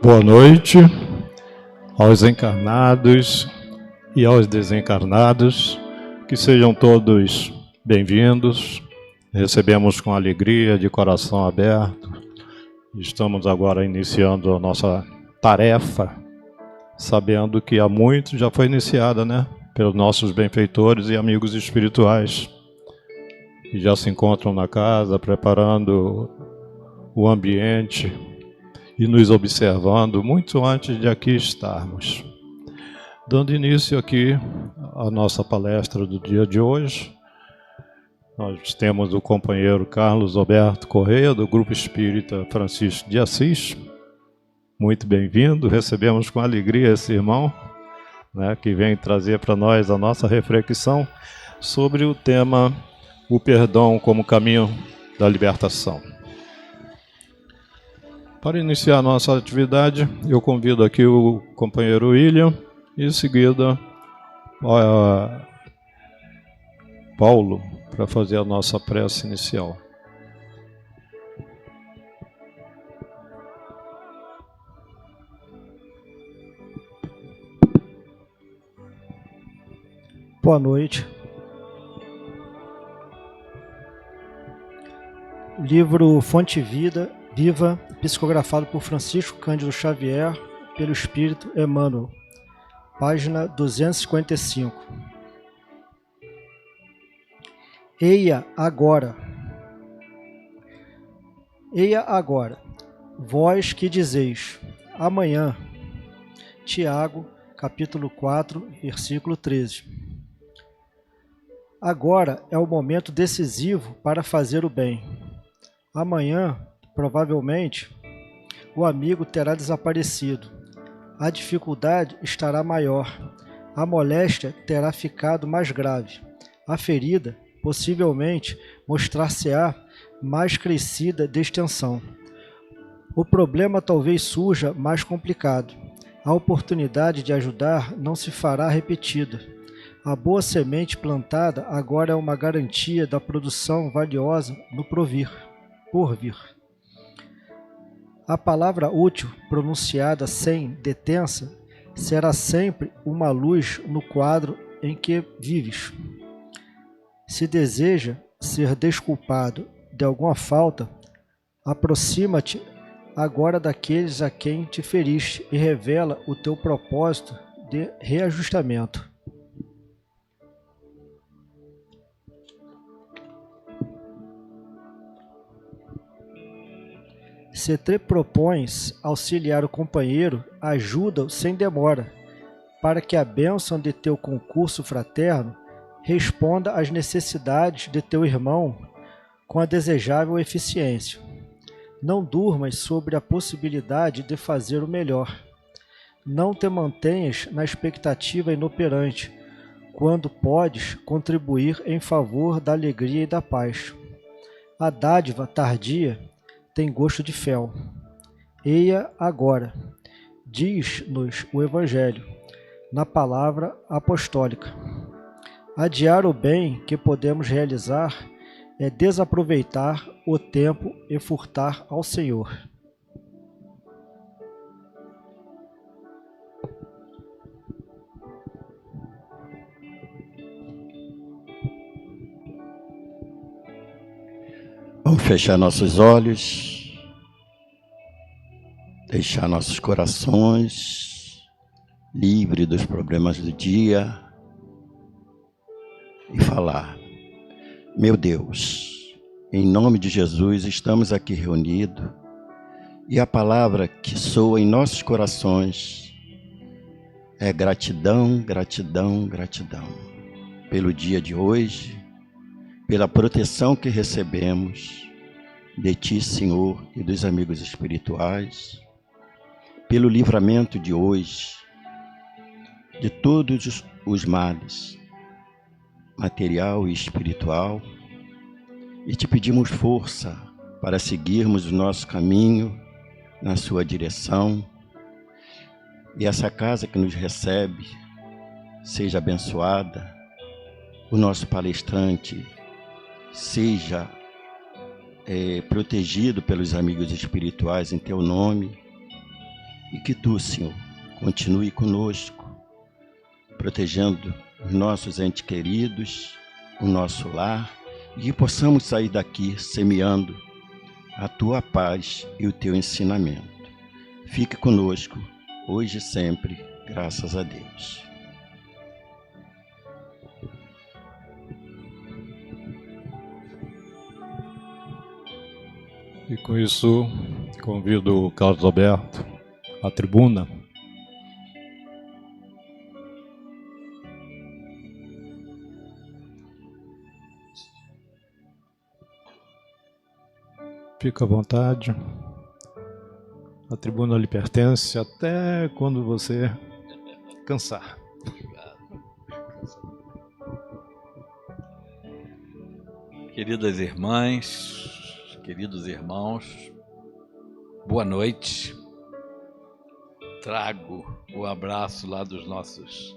Boa noite aos encarnados e aos desencarnados, que sejam todos bem-vindos. Recebemos com alegria, de coração aberto. Estamos agora iniciando a nossa tarefa, sabendo que há muito já foi iniciada, né? Pelos nossos benfeitores e amigos espirituais, que já se encontram na casa, preparando o ambiente e nos observando muito antes de aqui estarmos. Dando início aqui à nossa palestra do dia de hoje, nós temos o companheiro Carlos Alberto Correia, do Grupo Espírita Francisco de Assis. Muito bem-vindo, recebemos com alegria esse irmão, né, que vem trazer para nós a nossa reflexão sobre o tema o perdão como caminho da libertação. Para iniciar a nossa atividade, eu convido aqui o companheiro William e em seguida Paulo para fazer a nossa prece inicial. Boa noite. Livro Fonte Viva, psicografado por Francisco Cândido Xavier, pelo Espírito Emmanuel, página 255. Eia agora, vós que dizeis, amanhã. Tiago, capítulo 4, versículo 13. Agora é o momento decisivo para fazer o bem. Amanhã, provavelmente, o amigo terá desaparecido. A dificuldade estará maior. A moléstia terá ficado mais grave. A ferida, possivelmente, mostrar-se-á mais crescida de extensão. O problema talvez surja mais complicado. A oportunidade de ajudar não se fará repetida. A boa semente plantada agora é uma garantia da produção valiosa no porvir. A palavra útil, pronunciada sem detença, será sempre uma luz no quadro em que vives. Se deseja ser desculpado de alguma falta, aproxima-te agora daqueles a quem te feriste e revela o teu propósito de reajustamento. Se te propões auxiliar o companheiro, ajuda-o sem demora, para que a bênção de teu concurso fraterno responda às necessidades de teu irmão com a desejável eficiência. Não durmas sobre a possibilidade de fazer o melhor. Não te mantenhas na expectativa inoperante, quando podes contribuir em favor da alegria e da paz. A dádiva tardia tem gosto de fel. Eia agora, diz-nos o Evangelho, na palavra apostólica. Adiar o bem que podemos realizar é desaproveitar o tempo e furtar ao Senhor. Vamos fechar nossos olhos, deixar nossos corações livres dos problemas do dia e falar: meu Deus, em nome de Jesus estamos aqui reunidos e a palavra que soa em nossos corações é gratidão, gratidão, gratidão pelo dia de hoje, pela proteção que recebemos de Ti, Senhor, e dos amigos espirituais, pelo livramento de hoje, de todos os males, material e espiritual, e Te pedimos força para seguirmos o nosso caminho na Sua direção, e essa casa que nos recebe seja abençoada, o nosso palestrante seja protegido pelos amigos espirituais em Teu nome, e que Tu, Senhor, continue conosco, protegendo os nossos entes queridos, o nosso lar, e que possamos sair daqui semeando a Tua paz e o Teu ensinamento. Fique conosco, hoje e sempre, graças a Deus. E com isso, convido o Carlos Alberto à tribuna. Fica à vontade. A tribuna lhe pertence até quando você cansar. Queridas irmãs, queridos irmãos, boa noite. Trago o abraço lá dos nossos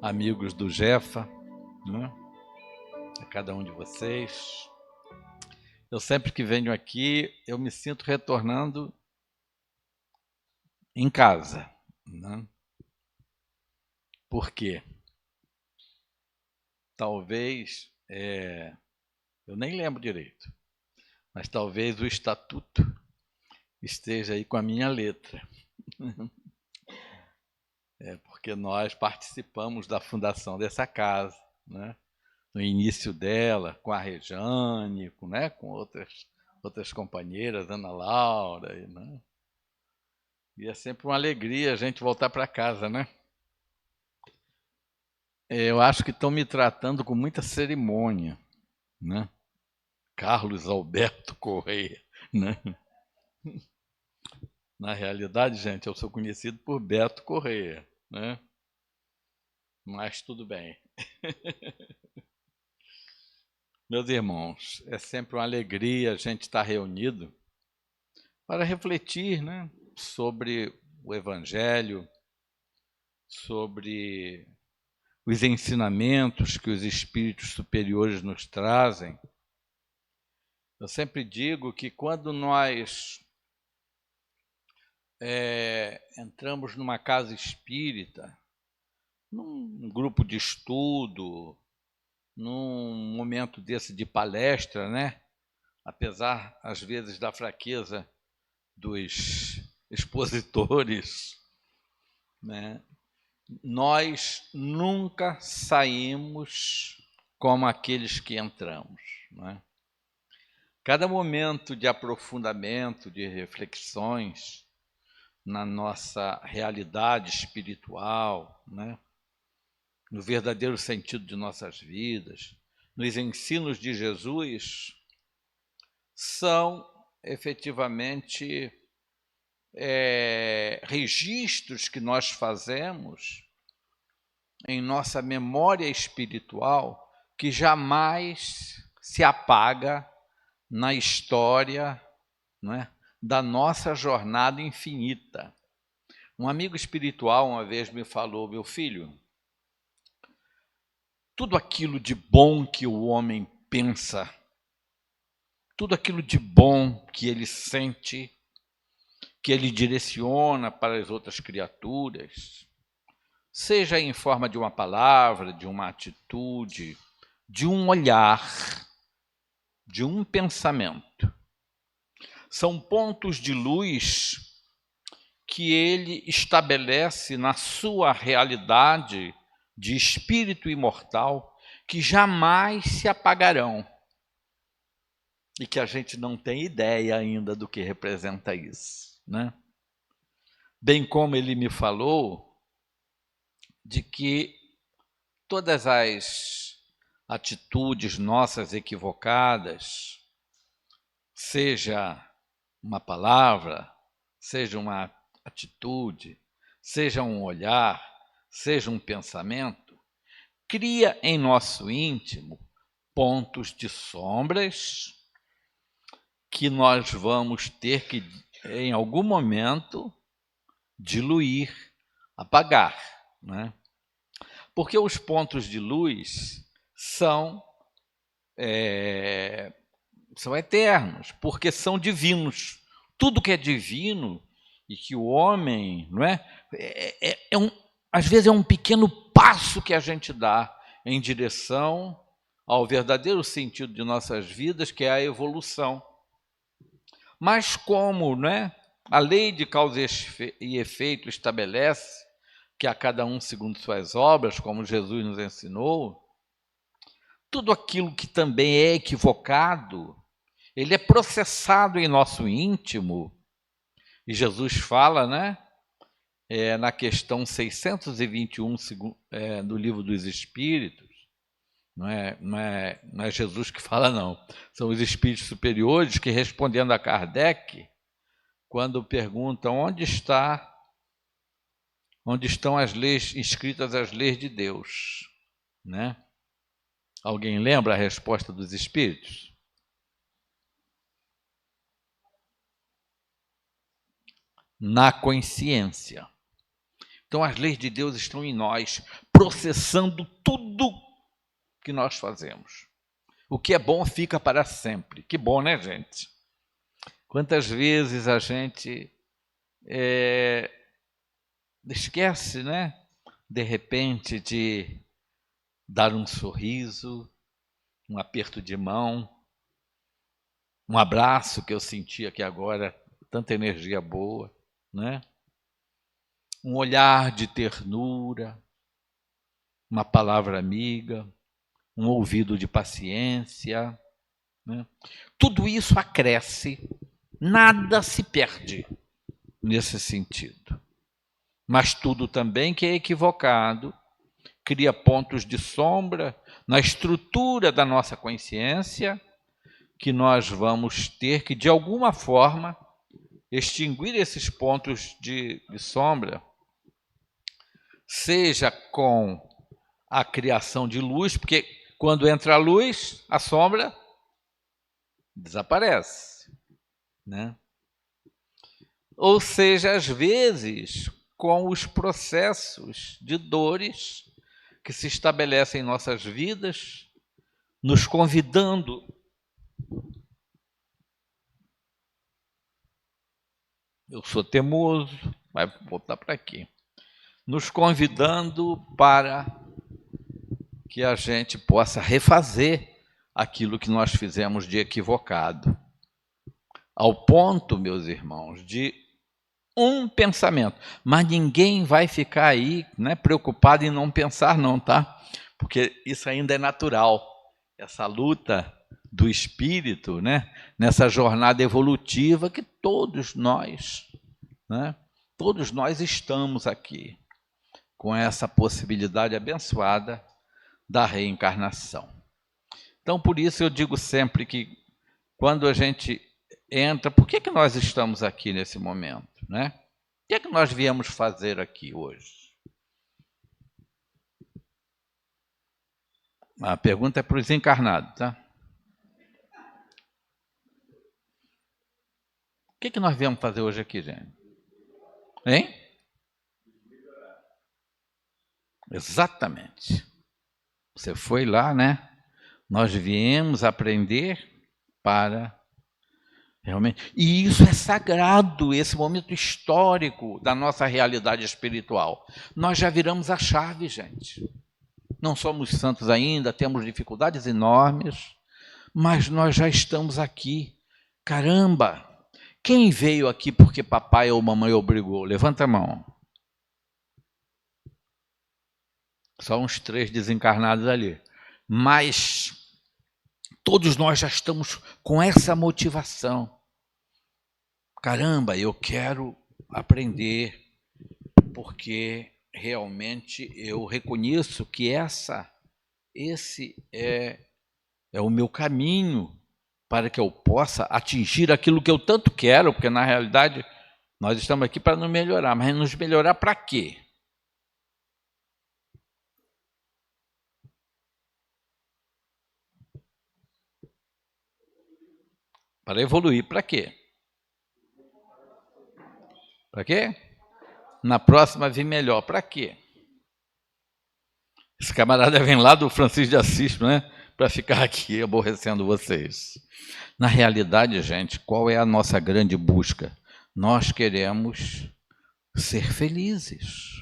amigos do Jefa, né? A cada um de vocês. Eu sempre que venho aqui, eu me sinto retornando em casa, né? Por quê? Talvez, eu nem lembro direito, mas talvez o estatuto esteja aí com a minha letra. Porque nós participamos da fundação dessa casa, né? No início dela, com a Rejane, com outras companheiras, Ana Laura, né? E é sempre uma alegria a gente voltar para casa, né? Eu acho que estão me tratando com muita cerimônia, né? Carlos Alberto Correia, né? Na realidade, gente, eu sou conhecido por Beto Correia, né? Mas tudo bem. Meus irmãos, é sempre uma alegria a gente estar reunido para refletir, né, sobre o Evangelho, sobre os ensinamentos que os espíritos superiores nos trazem. Eu sempre digo que quando nós entramos numa casa espírita, num grupo de estudo, num momento desse de palestra, né? Apesar, às vezes, da fraqueza dos expositores, né? Nós nunca saímos como aqueles que entramos, né? Cada momento de aprofundamento, de reflexões na nossa realidade espiritual, né? No verdadeiro sentido de nossas vidas, nos ensinos de Jesus, são efetivamente registros que nós fazemos em nossa memória espiritual que jamais se apaga na história, né, da nossa jornada infinita. Um amigo espiritual uma vez me falou: meu filho, tudo aquilo de bom que o homem pensa, tudo aquilo de bom que ele sente, que ele direciona para as outras criaturas, seja em forma de uma palavra, de uma atitude, de um olhar, de um pensamento, são pontos de luz que ele estabelece na sua realidade de espírito imortal, que jamais se apagarão e que a gente não tem ideia ainda do que representa isso, né? Bem como ele me falou de que todas as atitudes nossas equivocadas, seja uma palavra, seja uma atitude, seja um olhar, seja um pensamento, cria em nosso íntimo pontos de sombras que nós vamos ter que, em algum momento, diluir, apagar, né? Porque os pontos de luz são eternos, porque são divinos. Tudo que é divino e que o homem, não é? Às vezes é um pequeno passo que a gente dá em direção ao verdadeiro sentido de nossas vidas, que é a evolução. Mas como, né, a lei de causa e efeito estabelece que a cada um segundo suas obras, como Jesus nos ensinou, tudo aquilo que também é equivocado, ele é processado em nosso íntimo. E Jesus fala, né, na questão 621 do Livro dos Espíritos, não é Jesus que fala, não. São os espíritos superiores que, respondendo a Kardec, quando perguntam onde estão as leis escritas, as leis de Deus, né? Alguém lembra a resposta dos espíritos? Na consciência. Então as leis de Deus estão em nós, processando tudo que nós fazemos. O que é bom fica para sempre. Que bom, né, gente? Quantas vezes a gente esquece, né, de repente, de dar um sorriso, um aperto de mão, um abraço que eu senti aqui agora, tanta energia boa, né? Um olhar de ternura, uma palavra amiga, um ouvido de paciência, né? Tudo isso acresce, nada se perde nesse sentido. Mas tudo também que é equivocado cria pontos de sombra na estrutura da nossa consciência, que nós vamos ter que, de alguma forma, extinguir esses pontos de sombra, seja com a criação de luz, porque quando entra a luz, a sombra desaparece, né? Ou seja, às vezes, com os processos de dores que se estabelecem em nossas vidas, nos convidando eu sou teimoso, vai voltar para aqui, nos convidando para que a gente possa refazer aquilo que nós fizemos de equivocado, ao ponto, meus irmãos, de um pensamento. Mas ninguém vai ficar aí, né, preocupado em não pensar, não, tá? Porque isso ainda é natural, essa luta do espírito, né, nessa jornada evolutiva que todos nós, né, todos nós estamos aqui com essa possibilidade abençoada da reencarnação. Então, por isso eu digo sempre que quando a gente entra, por que nós estamos aqui nesse momento, né? O que nós viemos fazer aqui hoje? A pergunta é para os encarnados, tá? O que nós viemos fazer hoje aqui, gente? Hein? Exatamente. Você foi lá, né? Nós viemos aprender para realmente... E isso é sagrado, esse momento histórico da nossa realidade espiritual. Nós já viramos a chave, gente. Não somos santos ainda, temos dificuldades enormes, mas nós já estamos aqui. Caramba! Quem veio aqui porque papai ou mamãe obrigou? Levanta a mão. Só uns 3 desencarnados ali. Mas todos nós já estamos com essa motivação. Caramba, eu quero aprender, porque realmente eu reconheço que esse é o meu caminho para que eu possa atingir aquilo que eu tanto quero, porque na realidade nós estamos aqui para nos melhorar, mas nos melhorar para quê? Para evoluir, para quê? Para quê? Na próxima vir melhor, para quê? Esse camarada vem lá do Francisco de Assis, né? Para ficar aqui aborrecendo vocês. Na realidade, gente, qual é a nossa grande busca? Nós queremos ser felizes.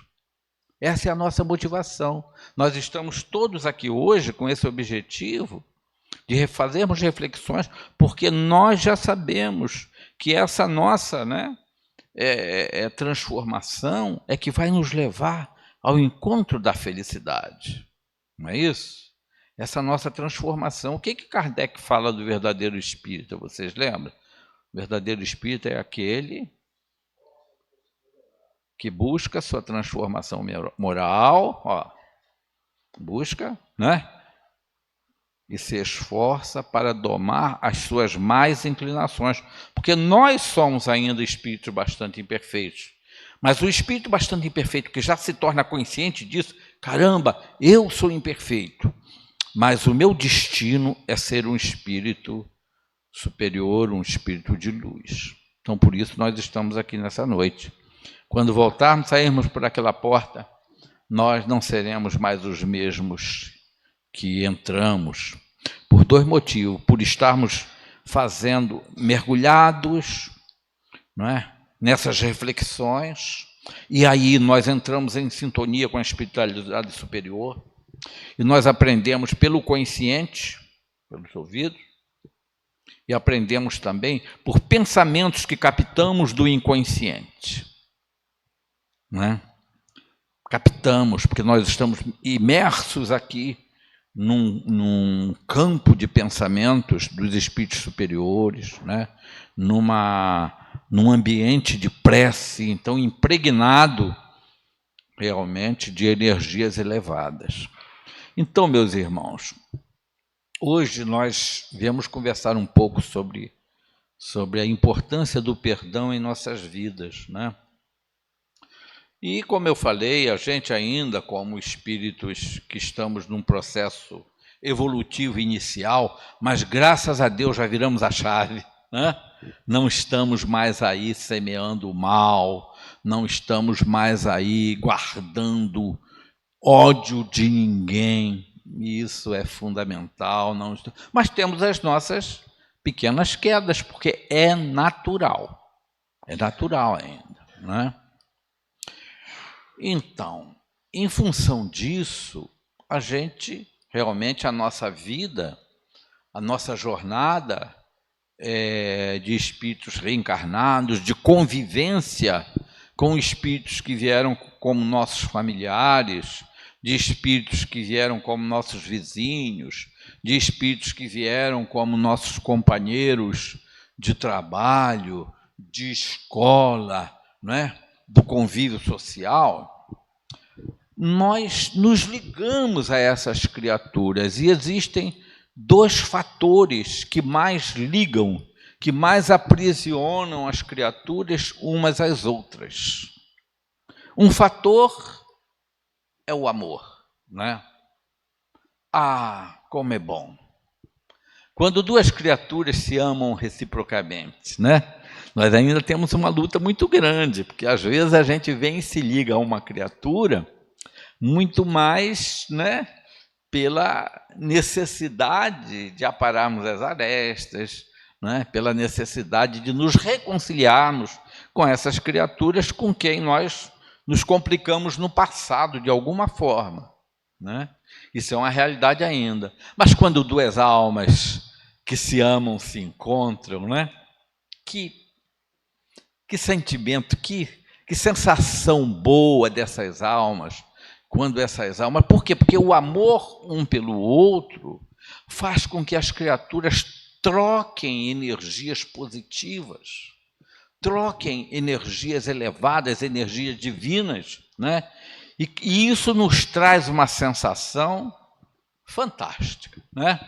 Essa é a nossa motivação. Nós estamos todos aqui hoje com esse objetivo de fazermos reflexões, porque nós já sabemos que essa nossa, né, transformação é que vai nos levar ao encontro da felicidade. Não é isso? Essa nossa transformação. O que Kardec fala do verdadeiro espírita? Vocês lembram? O verdadeiro espírita é aquele que busca a sua transformação moral, ó, busca, né? E se esforça para domar as suas más inclinações, porque nós somos ainda espíritos bastante imperfeitos. Mas o espírito bastante imperfeito que já se torna consciente disso, caramba, eu sou imperfeito, mas o meu destino é ser um espírito superior, um espírito de luz. Então, por isso nós estamos aqui nessa noite. Quando voltarmos, sairmos por aquela porta, nós não seremos mais os mesmos que entramos, por 2 motivos: por estarmos mergulhados, não é, nessas reflexões, e aí nós entramos em sintonia com a espiritualidade superior, e nós aprendemos pelo consciente, pelos ouvidos, e aprendemos também por pensamentos que captamos do inconsciente, não é? Captamos, porque nós estamos imersos aqui num campo de pensamentos dos espíritos superiores, né? Num ambiente de prece, então impregnado realmente de energias elevadas. Então, meus irmãos, hoje nós viemos conversar um pouco sobre a importância do perdão em nossas vidas, né? E, como eu falei, a gente ainda, como espíritos que estamos num processo evolutivo inicial, mas graças a Deus já viramos a chave, né? Não estamos mais aí semeando o mal, não estamos mais aí guardando ódio de ninguém, isso é fundamental. Mas temos as nossas pequenas quedas, porque é natural ainda, né? Então, em função disso, a gente, realmente, a nossa vida, a nossa jornada de espíritos reencarnados, de convivência com espíritos que vieram como nossos familiares, de espíritos que vieram como nossos vizinhos, de espíritos que vieram como nossos companheiros de trabalho, de escola, não é? Do convívio social, nós nos ligamos a essas criaturas, e existem dois fatores que mais ligam, que mais aprisionam as criaturas umas às outras. Um fator é o amor, né? Ah, como é bom quando duas criaturas se amam reciprocamente, né? Nós ainda temos uma luta muito grande, porque às vezes a gente vem e se liga a uma criatura muito mais, né, pela necessidade de apararmos as arestas, né, pela necessidade de nos reconciliarmos com essas criaturas com quem nós nos complicamos no passado de alguma forma, né? Isso é uma realidade ainda. Mas quando duas almas que se amam se encontram, né? Que sentimento, que sensação boa dessas almas, quando essas almas... Por quê? Porque o amor um pelo outro faz com que as criaturas troquem energias positivas, troquem energias elevadas, energias divinas, né? E isso nos traz uma sensação fantástica, né?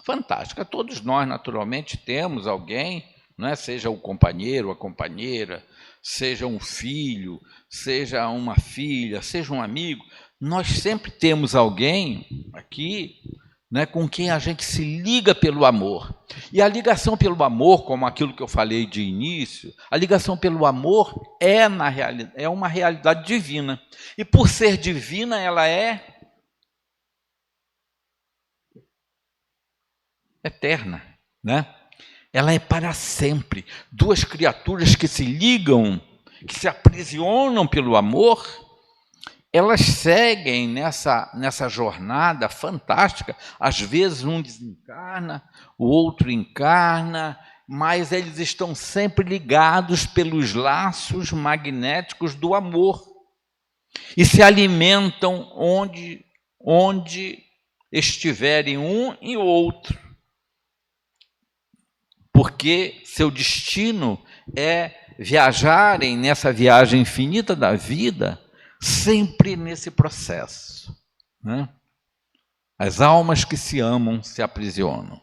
Fantástica. Todos nós, naturalmente, temos alguém, né? Seja o companheiro, a companheira, seja um filho, seja uma filha, seja um amigo. Nós sempre temos alguém aqui, né, com quem a gente se liga pelo amor. E a ligação pelo amor, como aquilo que eu falei de início, a ligação pelo amor é uma realidade divina. E por ser divina, ela é eterna, né? Ela é para sempre. Duas criaturas que se ligam, que se aprisionam pelo amor, elas seguem nessa jornada fantástica. Às vezes um desencarna, o outro encarna, mas eles estão sempre ligados pelos laços magnéticos do amor e se alimentam onde estiverem um e outro, porque seu destino é viajarem nessa viagem infinita da vida, sempre nesse processo, né? As almas que se amam se aprisionam.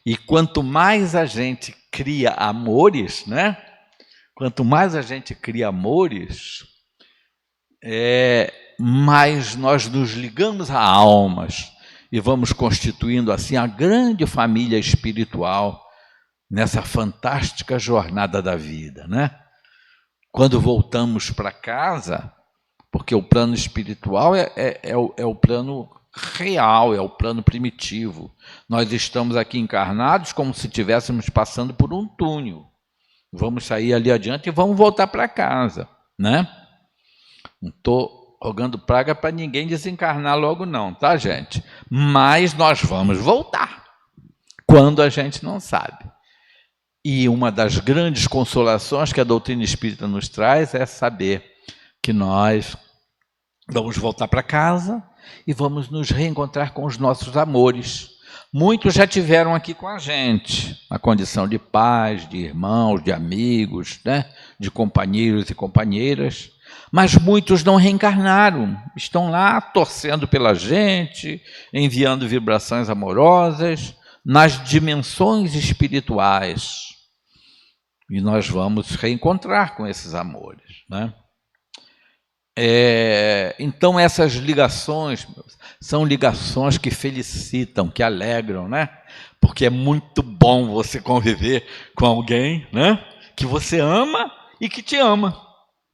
E quanto mais a gente cria amores, né? Quanto mais a gente cria amores, mais nós nos ligamos a almas e vamos constituindo assim a grande família espiritual nessa fantástica jornada da vida, né? Quando voltamos para casa, porque o plano espiritual é o plano real, é o plano primitivo. Nós estamos aqui encarnados como se estivéssemos passando por um túnel. Vamos sair ali adiante e vamos voltar para casa, né? Não estou rogando praga para ninguém desencarnar logo não, tá, gente? Mas nós vamos voltar, quando a gente não sabe. E uma das grandes consolações que a doutrina espírita nos traz é saber que nós vamos voltar para casa e vamos nos reencontrar com os nossos amores. Muitos já tiveram aqui com a gente, na condição de pais, de irmãos, de amigos, né? De companheiros e companheiras, mas muitos não reencarnaram, estão lá torcendo pela gente, enviando vibrações amorosas nas dimensões espirituais. E nós vamos reencontrar com esses amores, né? Então essas ligações são ligações que felicitam, que alegram, né? Porque é muito bom você conviver com alguém, né? Que você ama e que te ama,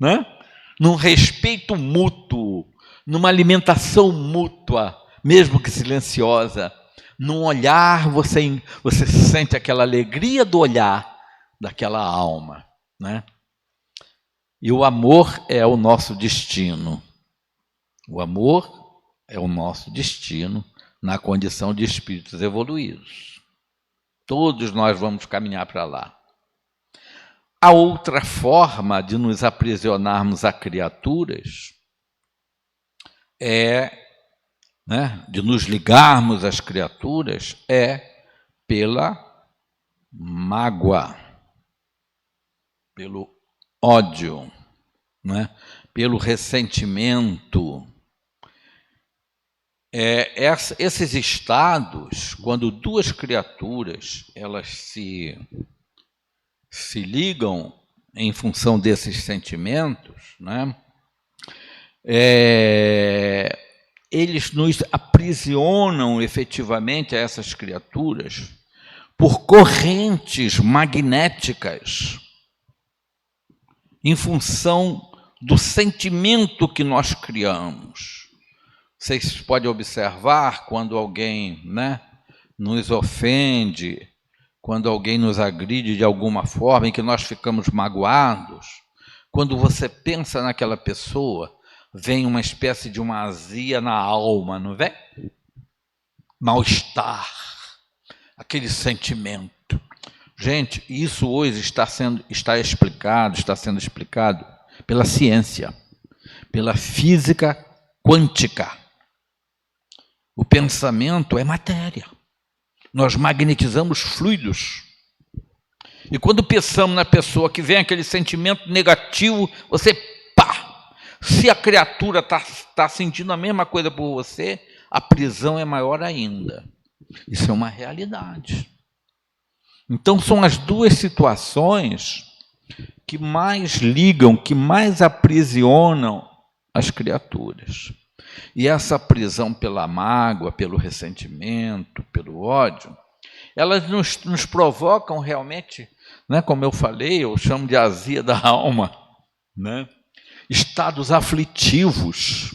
né? Num respeito mútuo, numa alimentação mútua, mesmo que silenciosa, num olhar você sente aquela alegria do olhar daquela alma, né? E o amor é o nosso destino. O amor é o nosso destino na condição de espíritos evoluídos. Todos nós vamos caminhar para lá. A outra forma de nos aprisionarmos a criaturas de nos ligarmos às criaturas pela mágoa, pelo ódio, né? Pelo ressentimento. esses estados, quando duas criaturas elas se ligam em função desses sentimentos, né? Eles nos aprisionam efetivamente a essas criaturas por correntes magnéticas, em função do sentimento que nós criamos. Vocês podem observar quando alguém, né, nos ofende, quando alguém nos agride de alguma forma, em que nós ficamos magoados, quando você pensa naquela pessoa, vem uma espécie de uma azia na alma, não vem? Mal-estar, aquele sentimento. Gente, isso hoje está sendo explicado pela ciência, pela física quântica. O pensamento é matéria. Nós magnetizamos fluidos. E quando pensamos na pessoa que vem aquele sentimento negativo, você, pá! Se a criatura está sentindo a mesma coisa por você, a prisão é maior ainda. Isso é uma realidade. Então, são as duas situações que mais ligam, que mais aprisionam as criaturas. E essa prisão pela mágoa, pelo ressentimento, pelo ódio, elas nos provocam realmente, né, como eu falei, eu chamo de azia da alma, né? Estados aflitivos.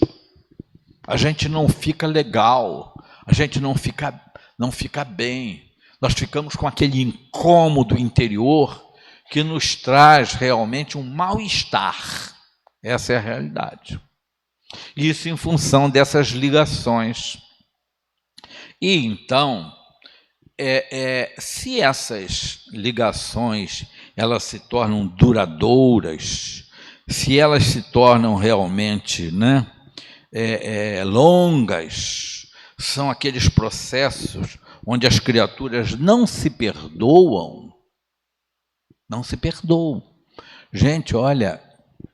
A gente não fica legal, a gente não fica bem. Nós ficamos com aquele incômodo interior que nos traz realmente um mal-estar. Essa é a realidade. Isso em função dessas ligações. E então, se essas ligações elas se tornam duradouras, se elas se tornam realmente, né, longas, são aqueles processos onde as criaturas não se perdoam. Não se perdoam. Gente, olha,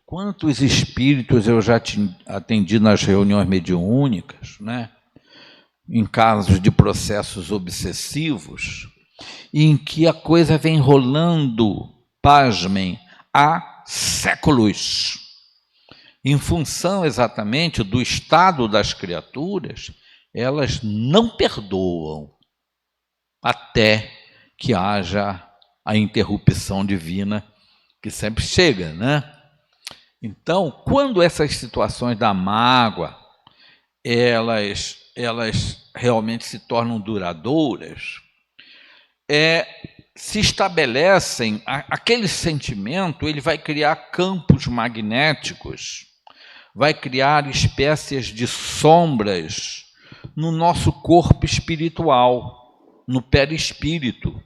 quantos espíritos eu já atendi nas reuniões mediúnicas, né? Em casos de processos obsessivos, em que a coisa vem rolando, pasmem, há séculos, em função exatamente do estado das criaturas, elas não perdoam até que haja a interrupção divina, que sempre chega, né? Então, quando essas situações da mágoa, elas realmente se tornam duradouras, se estabelecem, aquele sentimento, ele vai criar campos magnéticos, vai criar espécies de sombras no nosso corpo espiritual, no perispírito.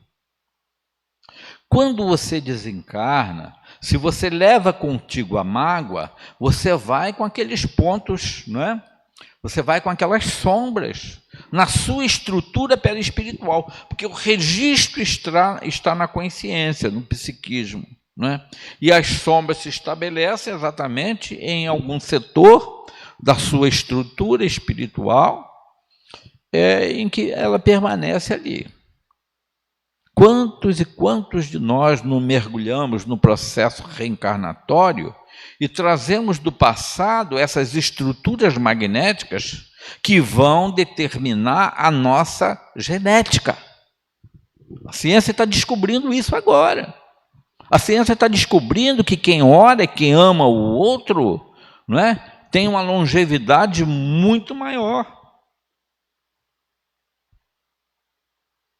Quando você desencarna, se você leva contigo a mágoa, você vai com aqueles pontos, não é? Você vai com aquelas sombras na sua estrutura perispiritual, porque o registro está na consciência, no psiquismo, não é? E as sombras se estabelecem exatamente em algum setor da sua estrutura espiritual, em que ela permanece ali. Quantos e quantos de nós não mergulhamos no processo reencarnatório e trazemos do passado essas estruturas magnéticas que vão determinar a nossa genética? A ciência está descobrindo isso agora. A ciência está descobrindo que quem ora, quem ama o outro, não é? Tem uma longevidade muito maior.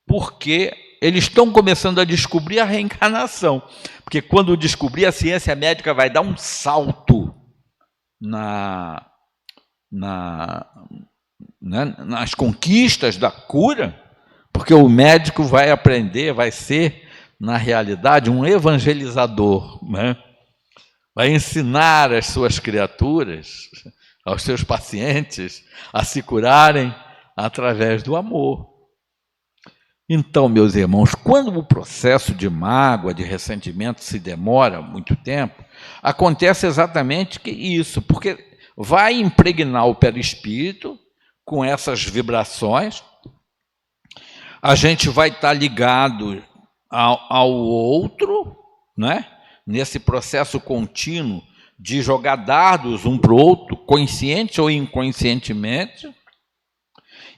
Porque eles estão começando a descobrir a reencarnação. Porque quando descobrir, a ciência médica vai dar um salto nas conquistas da cura, porque o médico vai aprender, vai ser, na realidade, um evangelizador, né? Vai ensinar as suas criaturas, aos seus pacientes, a se curarem através do amor. Então, meus irmãos, quando o processo de mágoa, de ressentimento se demora muito tempo, acontece exatamente isso, porque vai impregnar o perispírito, com essas vibrações, a gente vai estar ligado ao outro, né? Nesse processo contínuo de jogar dardos um para o outro, consciente ou inconscientemente,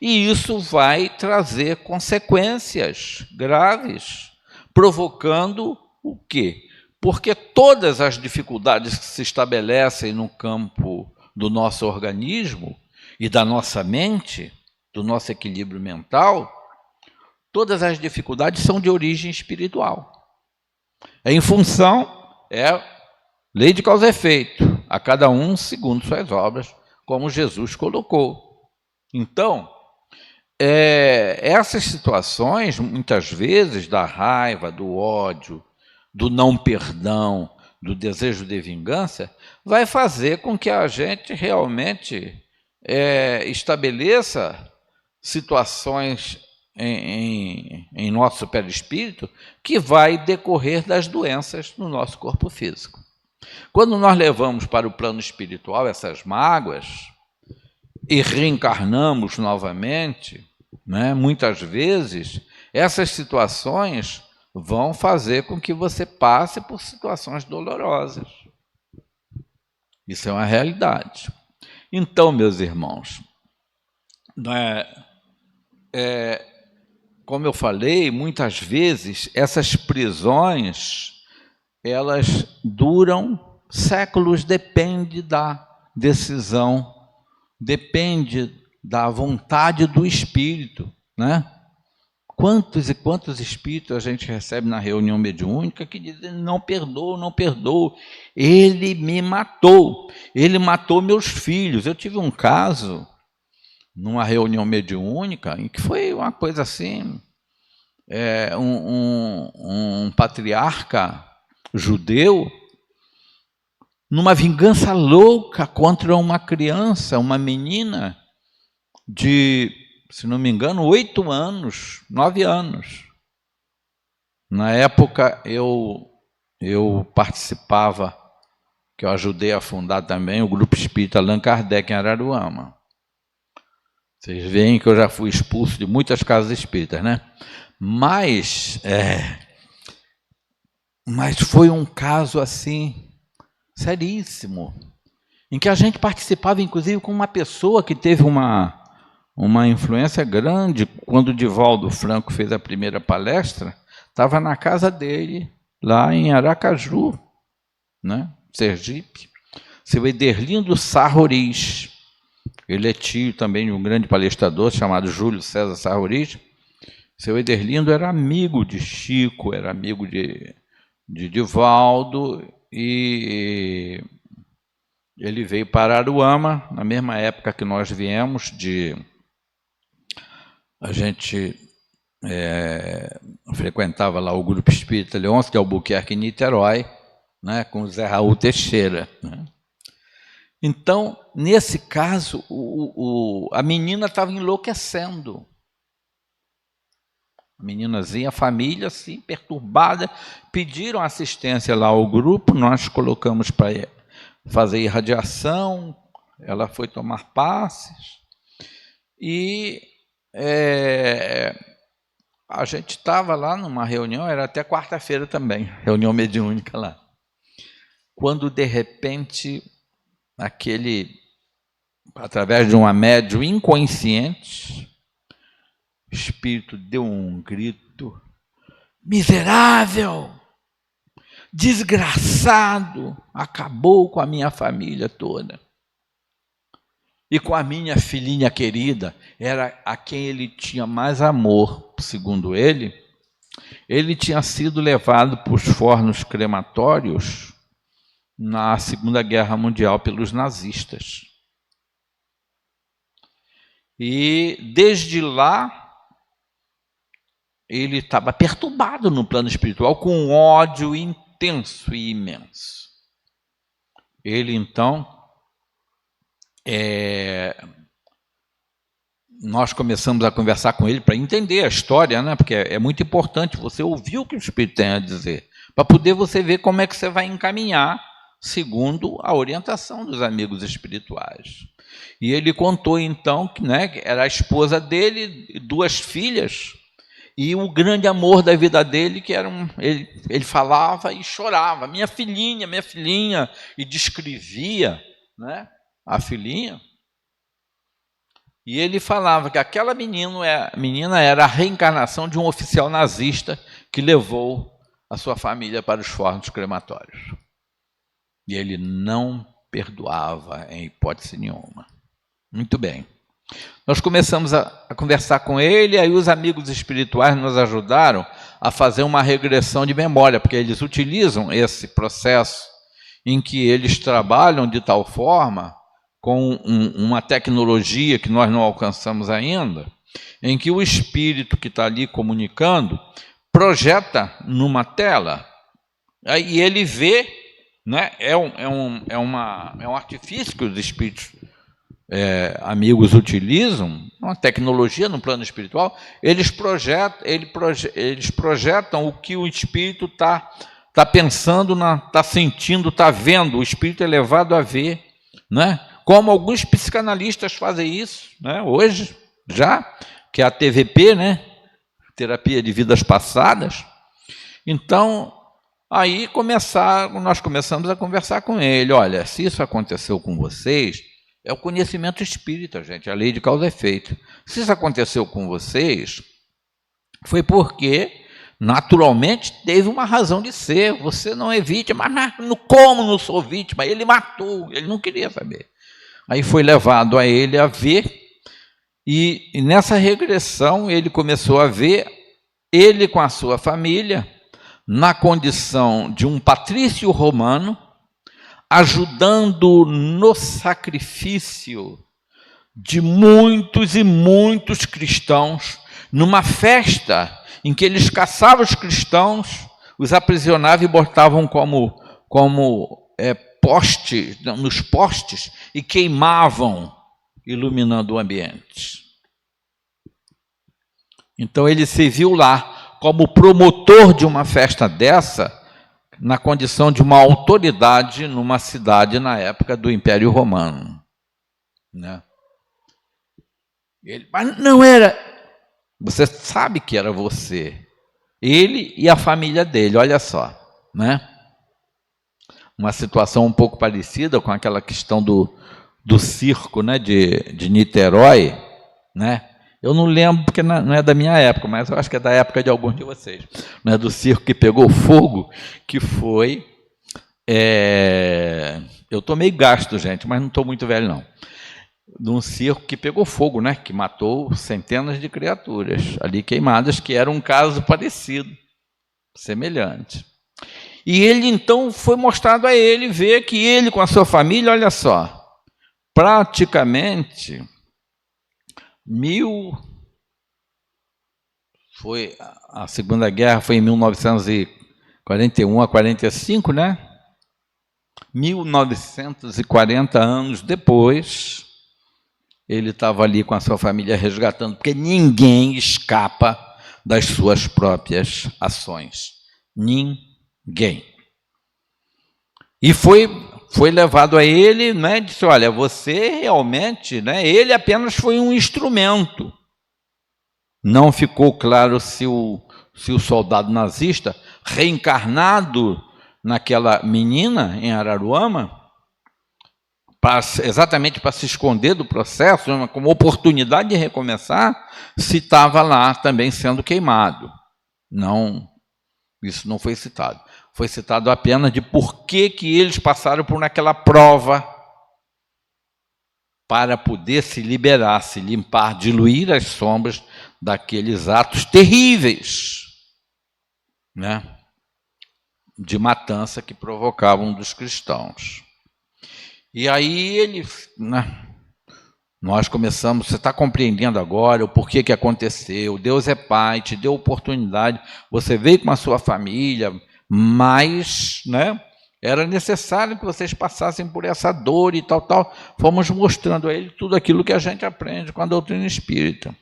e isso vai trazer consequências graves, provocando o quê? Porque todas as dificuldades que se estabelecem no campo do nosso organismo e da nossa mente, do nosso equilíbrio mental, todas as dificuldades são de origem espiritual. Em função, lei de causa e efeito, a cada um segundo suas obras, como Jesus colocou. Então, essas situações, muitas vezes, da raiva, do ódio, do não perdão, do desejo de vingança, vai fazer com que a gente realmente estabeleça situações em nosso perispírito que vai decorrer das doenças no nosso corpo físico. Quando nós levamos para o plano espiritual essas mágoas e reencarnamos novamente, né, muitas vezes essas situações vão fazer com que você passe por situações dolorosas. Isso é uma realidade. Então, meus irmãos, como eu falei, muitas vezes essas prisões, elas duram séculos, depende da decisão, depende da vontade do espírito, né? Quantos e quantos espíritos a gente recebe na reunião mediúnica que dizem: não perdoo, não perdoo, ele me matou, ele matou meus filhos. Eu tive um caso numa reunião mediúnica em que foi uma coisa assim, um patriarca judeu, numa vingança louca contra uma criança, uma menina de, se não me engano, 8 anos, 9 anos. Na época eu participava, que eu ajudei a fundar também, o Grupo Espírita Allan Kardec em Araruama. Vocês veem que eu já fui expulso de muitas casas espíritas, né? Mas foi um caso assim, seríssimo, em que a gente participava, inclusive, com uma pessoa que teve uma influência grande. Quando o Divaldo Franco fez a primeira palestra, estava na casa dele, lá em Aracaju, né? Sergipe, seu Ederlindo Sarroriz. Ele é tio também de um grande palestrador chamado Júlio César Sarroriz. Seu Ederlindo era amigo de Chico, era amigo de Divaldo, e ele veio para Aruama na mesma época que nós viemos. A gente frequentava lá o Grupo Espírita Leôncio de Albuquerque, em Niterói, né, com o Zé Raul Teixeira, né? Então, nesse caso, a menina estava enlouquecendo. A meninazinha, a família, assim, perturbada, pediram assistência lá ao grupo, nós colocamos para fazer irradiação, ela foi tomar passes, e a gente estava lá numa reunião, era até quarta-feira também, reunião mediúnica lá, quando de repente através de uma médium inconsciente, o espírito deu um grito: miserável, desgraçado, acabou com a minha família toda. E com a minha filhinha querida, era a quem ele tinha mais amor, segundo ele. Ele tinha sido levado para os fornos crematórios na Segunda Guerra Mundial pelos nazistas. E desde lá, ele estava perturbado no plano espiritual, com um ódio intenso e imenso. Ele, então, nós começamos a conversar com ele para entender a história, né? Porque é muito importante você ouvir o que o espírito tem a dizer, para poder você ver como é que você vai encaminhar segundo a orientação dos amigos espirituais. E ele contou então que, né, que era a esposa dele, 2 filhas, e o grande amor da vida dele, que era ele falava e chorava, minha filhinha, e descrevia, né, a filhinha. E ele falava que aquela menina era a reencarnação de um oficial nazista que levou a sua família para os fornos crematórios. E ele não perdoava em hipótese nenhuma. Muito bem. Nós começamos a conversar com ele, aí os amigos espirituais nos ajudaram a fazer uma regressão de memória, porque eles utilizam esse processo em que eles trabalham de tal forma, com uma tecnologia que nós não alcançamos ainda, em que o espírito que está ali comunicando projeta numa tela, aí ele vê, né, é um artifício que os espíritos amigos utilizam, uma tecnologia no plano espiritual, eles projetam o que o espírito está pensando, está sentindo, está vendo, o espírito é levado a ver, né? Como alguns psicanalistas fazem isso, né, hoje, já, que é a TVP, né, terapia de vidas passadas. Então, aí nós começamos a conversar com ele. Olha, se isso aconteceu com vocês, é o conhecimento espírita, gente, a lei de causa e efeito. Se isso aconteceu com vocês, foi porque, naturalmente, teve uma razão de ser. Você não é vítima, mas como não sou vítima? Ele matou, ele não queria saber. Aí foi levado a ele a ver, e nessa regressão ele começou a ver ele com a sua família, na condição de um patrício romano, ajudando no sacrifício de muitos e muitos cristãos, numa festa em que eles caçavam os cristãos, os aprisionavam e botavam como nos postes e queimavam, iluminando o ambiente. Então ele se viu lá como promotor de uma festa dessa, na condição de uma autoridade numa cidade na época do Império Romano, né? Mas não era. Você sabe que era você, ele e a família dele. Olha só, né? Uma situação um pouco parecida com aquela questão do circo, né, de Niterói, né? Eu não lembro porque não é da minha época, mas eu acho que é da época de alguns de vocês, né, do circo que pegou fogo, que foi... eu estou meio gasto, gente, mas não estou muito velho, não. De um circo que pegou fogo, né, que matou centenas de criaturas ali queimadas, que era um caso parecido, semelhante. E ele, então, foi mostrado a ele ver que ele, com a sua família, olha só, praticamente... a Segunda Guerra foi em 1941 a 45, né? 1940 anos depois, ele estava ali com a sua família resgatando, porque ninguém escapa das suas próprias ações. Ninguém. E foi levado a ele, né? Disse, olha, você realmente, né? Ele apenas foi um instrumento. Não ficou claro se o soldado nazista, reencarnado naquela menina em Araruama, exatamente para se esconder do processo, como oportunidade de recomeçar, se estava lá também sendo queimado. Não, isso não foi citado. Foi citado apenas de por que eles passaram por aquela prova para poder se liberar, se limpar, diluir as sombras daqueles atos terríveis, né, de matança que provocavam dos cristãos. E aí nós começamos, você está compreendendo agora o porquê que aconteceu, Deus é Pai, te deu oportunidade, você veio com a sua família, mas, né, era necessário que vocês passassem por essa dor e tal. Fomos mostrando a ele tudo aquilo que a gente aprende com a doutrina espírita.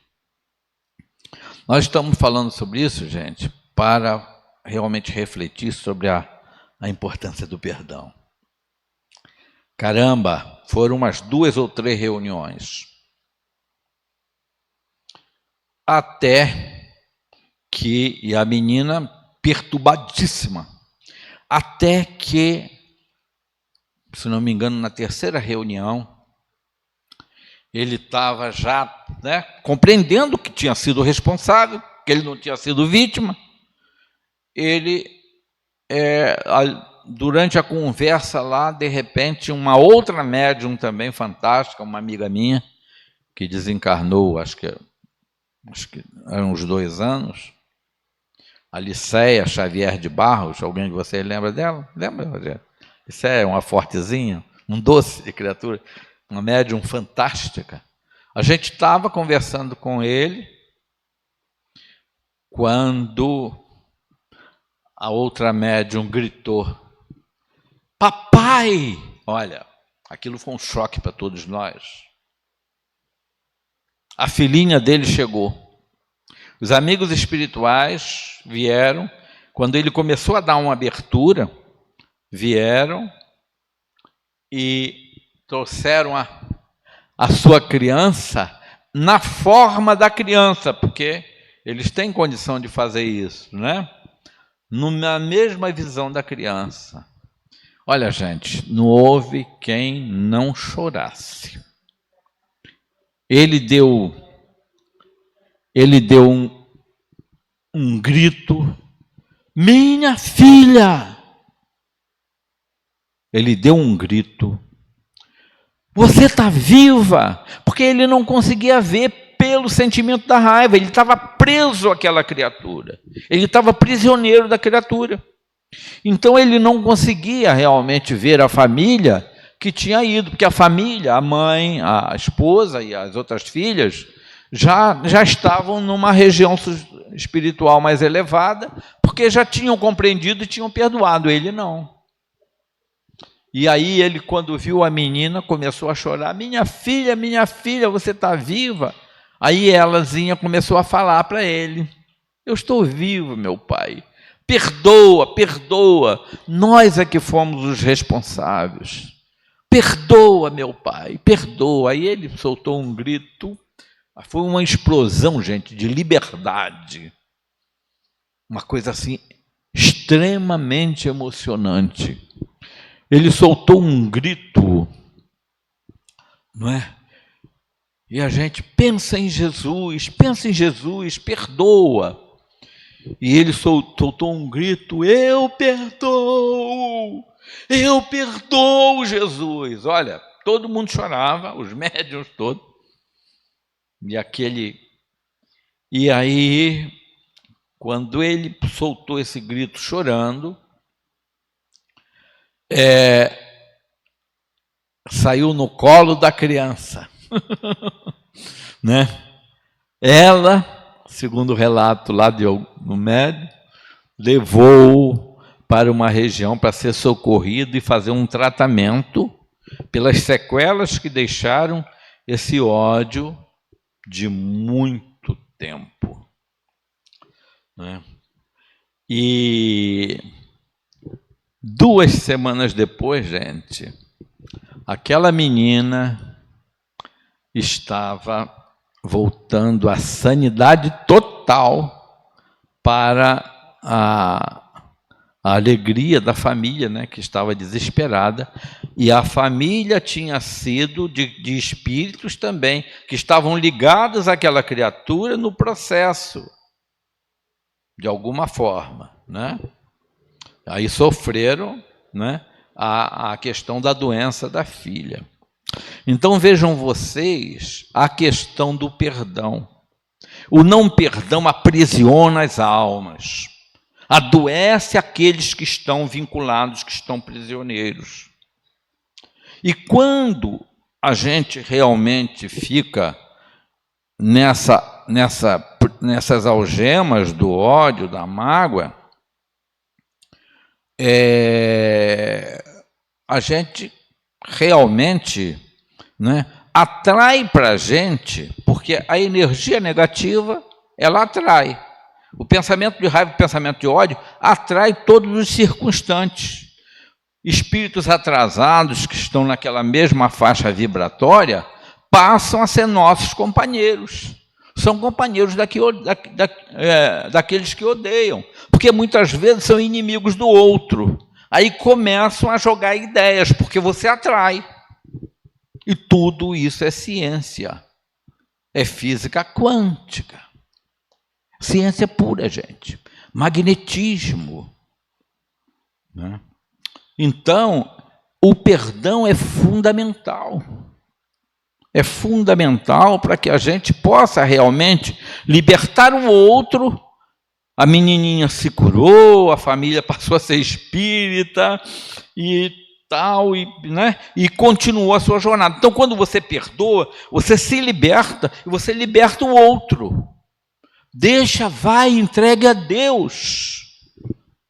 Nós estamos falando sobre isso, gente, para realmente refletir sobre a importância do perdão. Caramba, foram umas 2 ou 3 reuniões. Até que, e a menina perturbadíssima, até que, se não me engano, na 3ª reunião, ele estava já, né, compreendendo que tinha sido responsável, que ele não tinha sido vítima. Ele, durante a conversa lá, de repente, uma outra médium também fantástica, uma amiga minha, que desencarnou, acho que eram uns 2 anos, a Liceia Xavier de Barros, alguém de vocês lembra dela? Lembra, Rogério? Liceia é uma fortezinha, um doce de criatura, uma médium fantástica. A gente estava conversando com ele quando a outra médium gritou: papai! Olha, aquilo foi um choque para todos nós. A filhinha dele chegou. Os amigos espirituais vieram. Quando ele começou a dar uma abertura, vieram e trouxeram a sua criança na forma da criança, porque eles têm condição de fazer isso, né? Na mesma visão da criança. Olha, gente, não houve quem não chorasse. Ele deu um grito: minha filha! Ele deu um grito: você está viva! Porque ele não conseguia ver pelo sentimento da raiva, ele estava preso àquela criatura, ele estava prisioneiro da criatura. Então ele não conseguia realmente ver a família que tinha ido, porque a família, a mãe, a esposa e as outras filhas já estavam numa região espiritual mais elevada, porque já tinham compreendido e tinham perdoado, ele não. E aí ele, quando viu a menina, começou a chorar: minha filha, você está viva? Aí elazinha começou a falar para ele: eu estou vivo, meu pai, perdoa, perdoa, nós é que fomos os responsáveis, perdoa, meu pai, perdoa. Aí ele soltou um grito, foi uma explosão, gente, de liberdade, uma coisa assim extremamente emocionante. Ele soltou um grito, não é? E a gente pensa em Jesus, perdoa. E ele soltou um grito: eu perdoo, Jesus. Olha, todo mundo chorava, os médiuns todos. E aí, quando ele soltou esse grito chorando, saiu no colo da criança, né? Ela, segundo o relato lá do médium, levou-o para uma região para ser socorrido e fazer um tratamento pelas sequelas que deixaram esse ódio de muito tempo, né? E 2 semanas depois, gente, aquela menina estava voltando à sanidade total, para a alegria da família, né, que estava desesperada. E a família tinha sido de espíritos também, que estavam ligados àquela criatura no processo, de alguma forma, né? Aí sofreram, né, a questão da doença da filha. Então vejam vocês a questão do perdão. O não perdão aprisiona as almas, adoece aqueles que estão vinculados, que estão prisioneiros. E quando a gente realmente fica nessas algemas do ódio, da mágoa, a gente realmente, né, atrai para a gente, porque a energia negativa, ela atrai. O pensamento de raiva, o pensamento de ódio, atrai todos os circunstantes. espíritos atrasados que estão naquela mesma faixa vibratória passam a ser nossos companheiros. São companheiros daqueles que odeiam, porque muitas vezes são inimigos do outro. Aí começam a jogar ideias, porque você atrai. E tudo isso é ciência, é física quântica. Ciência pura, gente. Magnetismo. Né? Então, o perdão é fundamental. É fundamental para que a gente possa realmente libertar o outro. A menininha se curou, a família passou a ser espírita e tal, né? E continuou a sua jornada. Então, quando você perdoa, você se liberta e você liberta o outro. Deixa, vai, entregue a Deus.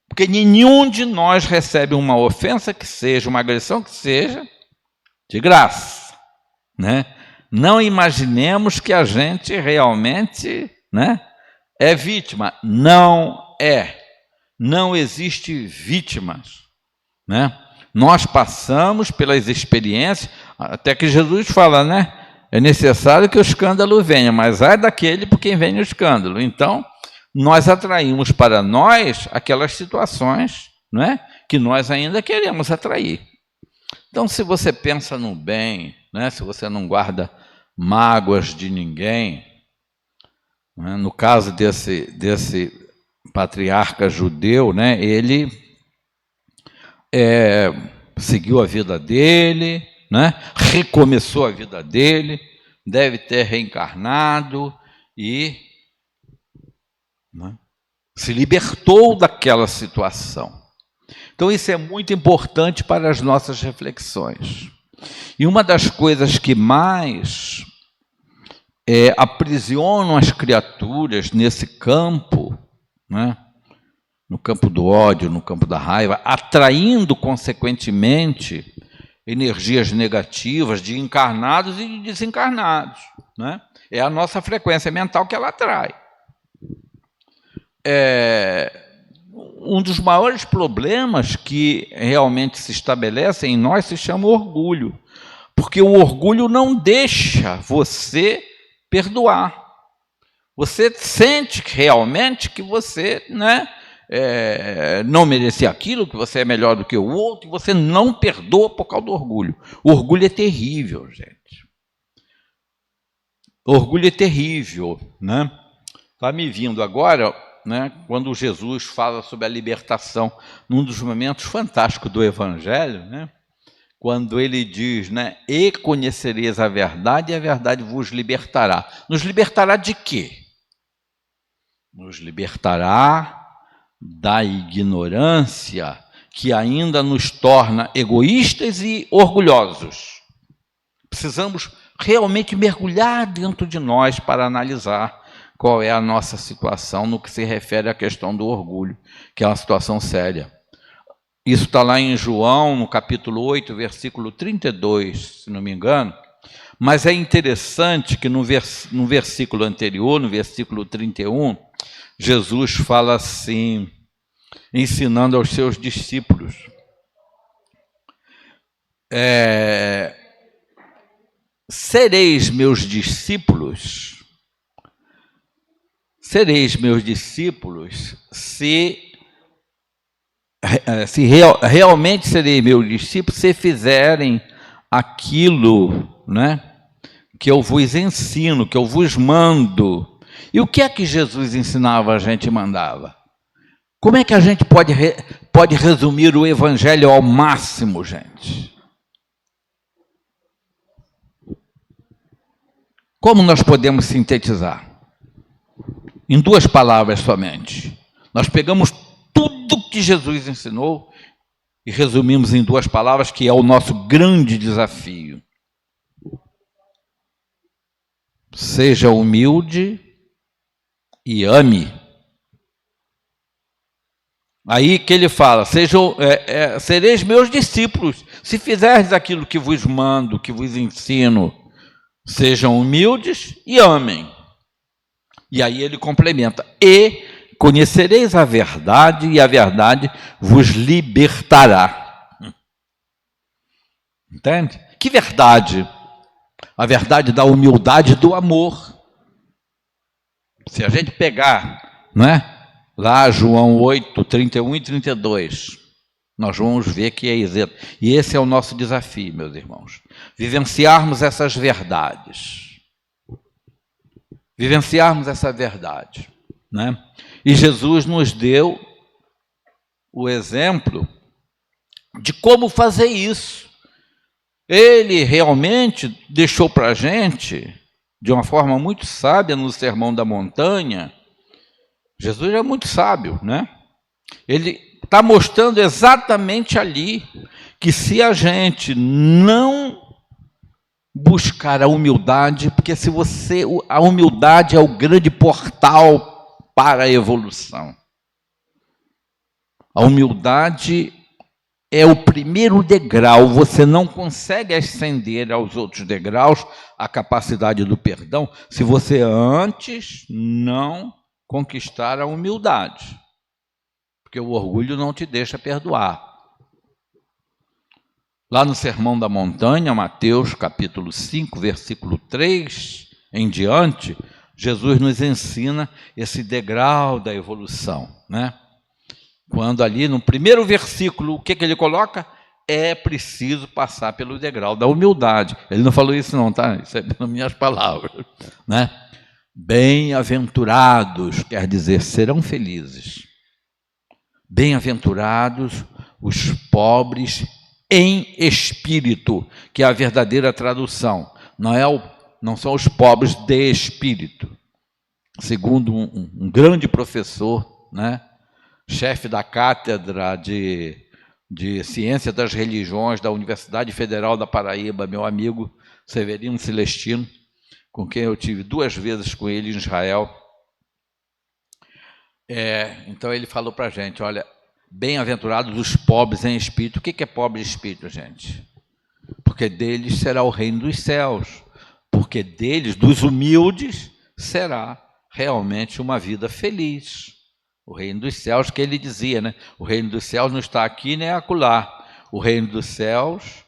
Porque nenhum de nós recebe uma ofensa que seja, uma agressão que seja, de graça. Né? Não imaginemos que a gente realmente, né, é vítima. Não é. Não existe vítimas. Né? Nós passamos pelas experiências, até que Jesus fala, né? É necessário que o escândalo venha, mas ai daquele por quem vem o escândalo. Então, nós atraímos para nós aquelas situações, né, que nós ainda queremos atrair. Então, se você pensa no bem, né, se você não guarda mágoas de ninguém, né, no caso desse patriarca judeu, né, ele seguiu a vida dele, né, recomeçou a vida dele, deve ter reencarnado e, né, se libertou daquela situação. Então, isso é muito importante para as nossas reflexões. E uma das coisas que mais aprisionam as criaturas nesse campo, né, no campo do ódio, no campo da raiva, atraindo, consequentemente, energias negativas de encarnados e de desencarnados. Né? É a nossa frequência mental que ela atrai. Um dos maiores problemas que realmente se estabelecem em nós se chama orgulho, porque o orgulho não deixa você perdoar. Você sente realmente que você, né, não merecia aquilo, que você é melhor do que o outro, e você não perdoa por causa do orgulho. O orgulho é terrível, gente. O orgulho é terrível, né? Está me vindo agora, né, quando Jesus fala sobre a libertação, num dos momentos fantásticos do Evangelho, né, quando ele diz, né, e conhecereis a verdade, e a verdade vos libertará. Nos libertará de quê? Nos libertará da ignorância que ainda nos torna egoístas e orgulhosos. Precisamos realmente mergulhar dentro de nós para analisar qual é a nossa situação no que se refere à questão do orgulho, que é uma situação séria. Isso está lá em João, no capítulo 8, versículo 32, se não me engano, mas é interessante que no versículo anterior, no versículo 31, Jesus fala assim, ensinando aos seus discípulos. Sereis meus discípulos se realmente serei meu discípulo se fizerem aquilo, né, que eu vos ensino, que eu vos mando. E o que é que Jesus ensinava, a gente mandava? Como é que a gente pode resumir o Evangelho ao máximo, gente? Como nós podemos sintetizar? Em 2 palavras somente. Nós pegamos tudo que Jesus ensinou e resumimos em 2 palavras, que é o nosso grande desafio. Seja humilde e ame. Aí que ele fala, sereis meus discípulos, se fizerdes aquilo que vos mando, que vos ensino, sejam humildes e amem. E aí ele complementa, e conhecereis a verdade, e a verdade vos libertará. Entende? Que verdade? A verdade da humildade e do amor. Se a gente pegar, não é? Lá João 8, 31 e 32, nós vamos ver que é isento. E esse é o nosso desafio, meus irmãos. Vivenciarmos essas verdades. Vivenciarmos essa verdade, né? E Jesus nos deu o exemplo de como fazer isso. Ele realmente deixou para a gente, de uma forma muito sábia, no Sermão da Montanha. Jesus é muito sábio, né? Ele está mostrando exatamente ali que se a gente não buscar a humildade, porque a humildade é o grande portal para a evolução. A humildade é o primeiro degrau. Você não consegue ascender aos outros degraus a capacidade do perdão se você antes não conquistar a humildade. Porque o orgulho não te deixa perdoar. Lá no Sermão da Montanha, Mateus capítulo 5, versículo 3 em diante, Jesus nos ensina esse degrau da evolução, né? Quando ali no primeiro versículo, o que ele coloca? É preciso passar pelo degrau da humildade. Ele não falou isso não, tá? Isso é pelas minhas palavras, né? Bem-aventurados, quer dizer, serão felizes. Bem-aventurados os pobres em espírito, que é a verdadeira tradução. Não são os pobres de espírito. Segundo um grande professor, né? Chefe da cátedra de Ciência das Religiões da Universidade Federal da Paraíba, meu amigo Severino Celestino, com quem eu tive 2 vezes com ele em Israel. Então ele falou para a gente, olha, bem-aventurados os pobres em espírito. O que é pobre em espírito, gente? Porque deles será o reino dos céus. Porque deles, dos humildes, será realmente uma vida feliz. O reino dos céus, que ele dizia, né? O reino dos céus não está aqui nem acolá. O reino dos céus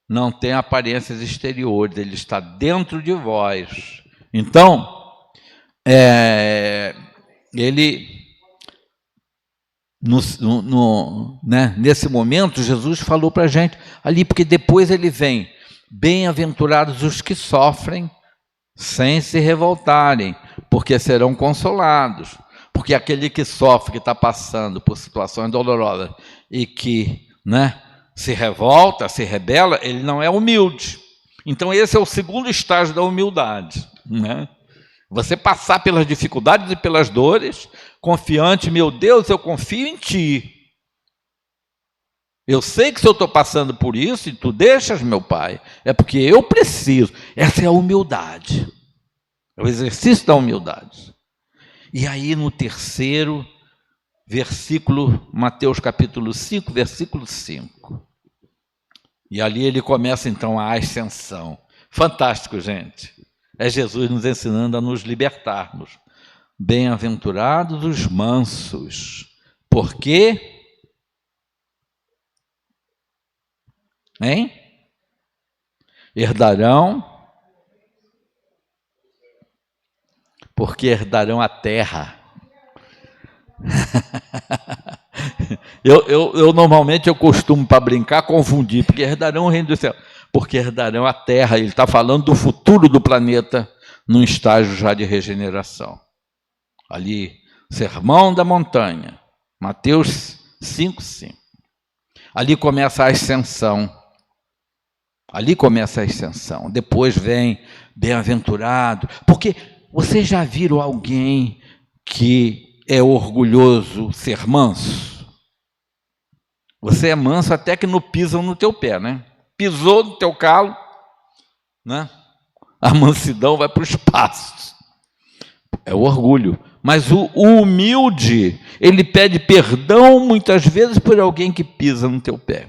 não tem aparências exteriores, ele está dentro de vós. Então, nesse momento, Jesus falou para a gente ali, porque depois ele vem, bem-aventurados os que sofrem sem se revoltarem, porque serão consolados. Porque aquele que sofre, que está passando por situações dolorosas e que, né, se revolta, se rebela, ele não é humilde. Então esse é o segundo estágio da humildade, né? Você passar pelas dificuldades e pelas dores, confiante, meu Deus, eu confio em Ti. Eu sei que se eu estou passando por isso e Tu deixas, meu Pai, é porque eu preciso. Essa é a humildade. É o exercício da humildade. E aí no terceiro versículo, Mateus capítulo 5, versículo 5. E ali ele começa então a ascensão. Fantástico, gente. É Jesus nos ensinando a nos libertarmos. Bem-aventurados os mansos, porque herdarão a terra. eu normalmente eu costumo, para brincar, confundir, porque herdarão o reino do céu, porque herdarão a terra. Ele está falando do futuro do planeta num estágio já de regeneração. Ali, Sermão da Montanha, Mateus 5:5. Ali começa a ascensão. Depois vem bem-aventurado, porque vocês já viram alguém que é orgulhoso ser manso? Você é manso até que não pisam no teu pé, né? Pisou no teu calo, né? A mansidão vai para o espaço. É o orgulho. Mas o humilde, ele pede perdão muitas vezes por alguém que pisa no teu pé,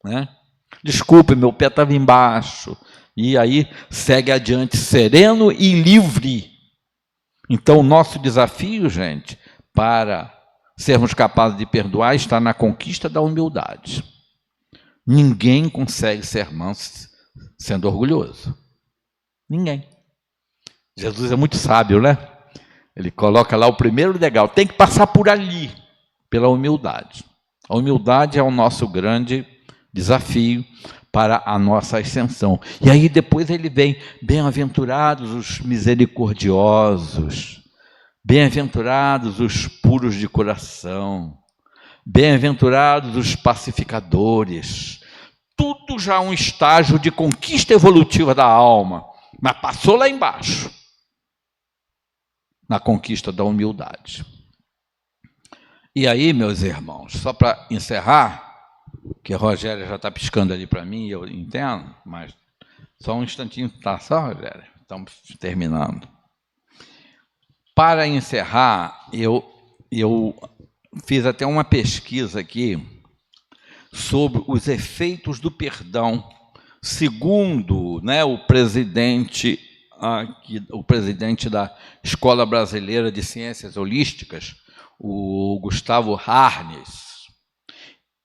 né? Desculpe, meu pé estava embaixo. E aí segue adiante sereno e livre. Então o nosso desafio, gente, para sermos capazes de perdoar, está na conquista da humildade. Ninguém consegue ser manso sendo orgulhoso. Ninguém. Jesus é muito sábio, né? Ele coloca lá o primeiro degrau. Tem que passar por ali, pela humildade. A humildade é o nosso grande desafio para a nossa ascensão. E aí depois ele vem, bem-aventurados os misericordiosos, bem-aventurados os puros de coração, bem-aventurados os pacificadores. Tudo já um estágio de conquista evolutiva da alma, mas passou lá embaixo, na conquista da humildade. E aí, meus irmãos, só para encerrar, que a Rogéria já está piscando ali para mim, eu entendo, mas só um instantinho, tá só, Rogéria? Estamos terminando. Para encerrar, eu fiz até uma pesquisa aqui sobre os efeitos do perdão, segundo, né, o presidente da Escola Brasileira de Ciências Holísticas, o Gustavo Harnes,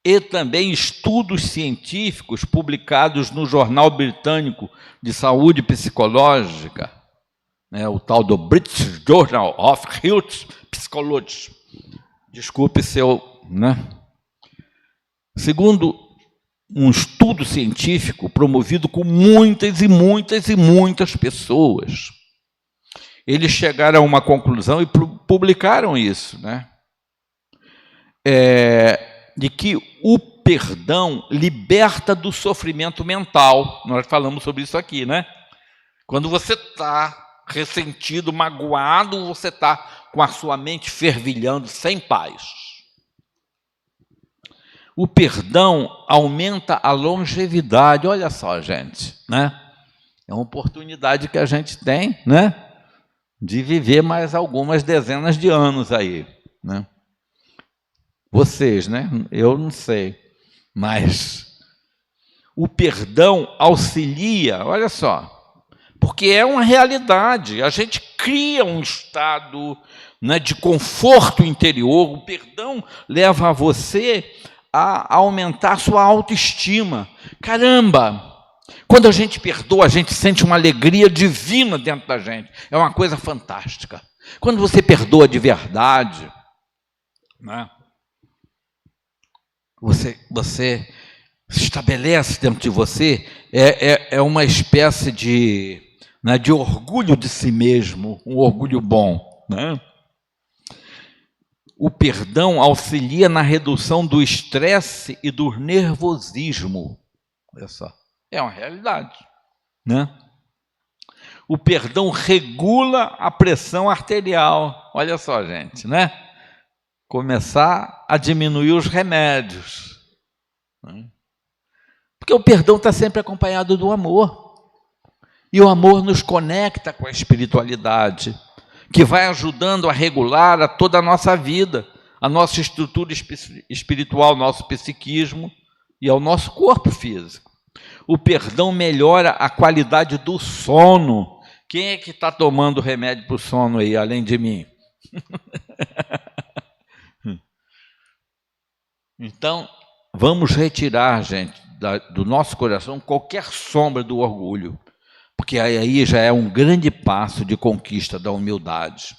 e também estudos científicos publicados no Jornal Britânico de Saúde Psicológica, né, o tal do British Journal of Health Psychology. Desculpe se eu... né? Segundo um estudo científico promovido com muitas e muitas e muitas pessoas, eles chegaram a uma conclusão e publicaram isso, né? De que o perdão liberta do sofrimento mental. Nós falamos sobre isso aqui, né? Quando você está ressentido, magoado, você está com a sua mente fervilhando, sem paz. O perdão aumenta a longevidade. Olha só, gente, né? É uma oportunidade que a gente tem, né, de viver mais algumas dezenas de anos aí, né? Vocês, né? Eu não sei, mas o perdão auxilia, olha só, porque é uma realidade. A gente cria um estado, né, de conforto interior. O perdão leva a você a aumentar a sua autoestima. Caramba! Quando a gente perdoa, a gente sente uma alegria divina dentro da gente. É uma coisa fantástica. Quando você perdoa de verdade, né, você estabelece dentro de você uma espécie de, né, de orgulho de si mesmo, um orgulho bom, né? O perdão auxilia na redução do estresse e do nervosismo. Olha só, é uma realidade, né? O perdão regula a pressão arterial. Olha só, gente, né? Começar a diminuir os remédios, né? Porque o perdão está sempre acompanhado do amor. E o amor nos conecta com a espiritualidade, que vai ajudando a regular a toda a nossa vida, a nossa estrutura espiritual, nosso psiquismo e ao nosso corpo físico. O perdão melhora a qualidade do sono. Quem é que está tomando remédio para o sono aí, além de mim? Então, vamos retirar, gente, do nosso coração qualquer sombra do orgulho, porque aí já é um grande passo de conquista da humildade,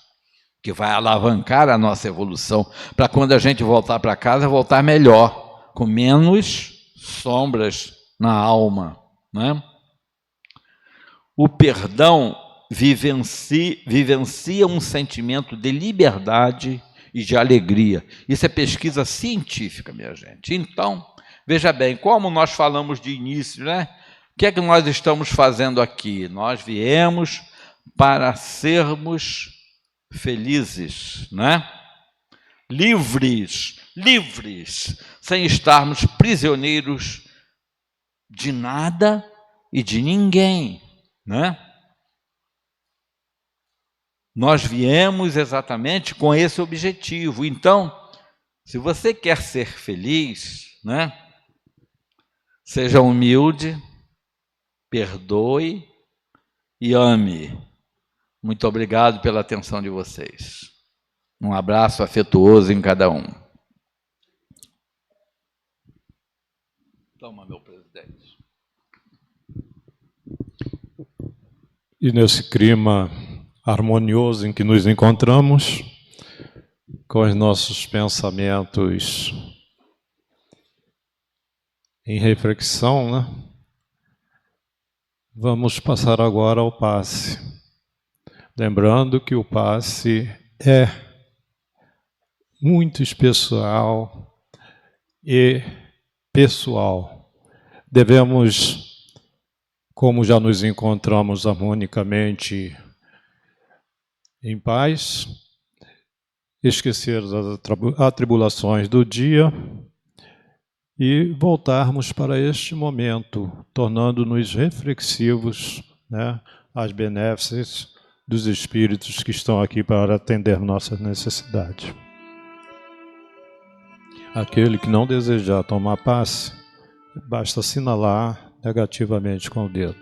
que vai alavancar a nossa evolução, para quando a gente voltar para casa, voltar melhor, com menos sombras na alma, né? O perdão vivencia um sentimento de liberdade e de alegria. Isso é pesquisa científica, minha gente. Então, veja bem, como nós falamos de início, né? O que é que nós estamos fazendo aqui? Nós viemos para sermos felizes, né? Livres, sem estarmos prisioneiros de nada e de ninguém, né? Nós viemos exatamente com esse objetivo. Então, se você quer ser feliz, né, seja humilde, perdoe e ame. Muito obrigado pela atenção de vocês. Um abraço afetuoso em cada um. Toma, meu presidente. E nesse clima harmonioso em que nos encontramos, com os nossos pensamentos em reflexão, né? Vamos passar agora ao passe. Lembrando que o passe é muito especial e pessoal. Devemos, como já nos encontramos harmonicamente em paz, esquecer as atribulações do dia e voltarmos para este momento, tornando-nos reflexivos, né, às benéficas dos espíritos que estão aqui para atender nossas necessidades. Aquele que não desejar tomar passe, basta assinalar negativamente com o dedo.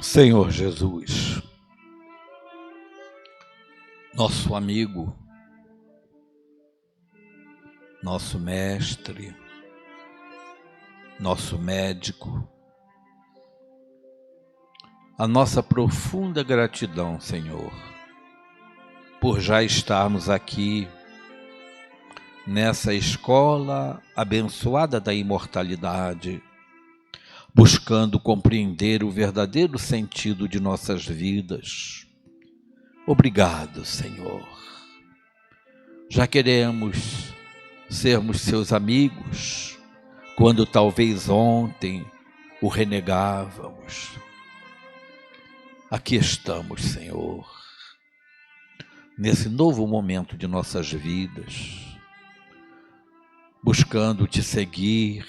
Senhor Jesus, nosso amigo, nosso mestre, nosso médico, a nossa profunda gratidão, Senhor, por já estarmos aqui nessa escola abençoada da imortalidade, buscando compreender o verdadeiro sentido de nossas vidas. Obrigado, Senhor. Já queremos sermos seus amigos, quando talvez ontem o renegávamos. Aqui estamos, Senhor, nesse novo momento de nossas vidas, buscando te seguir,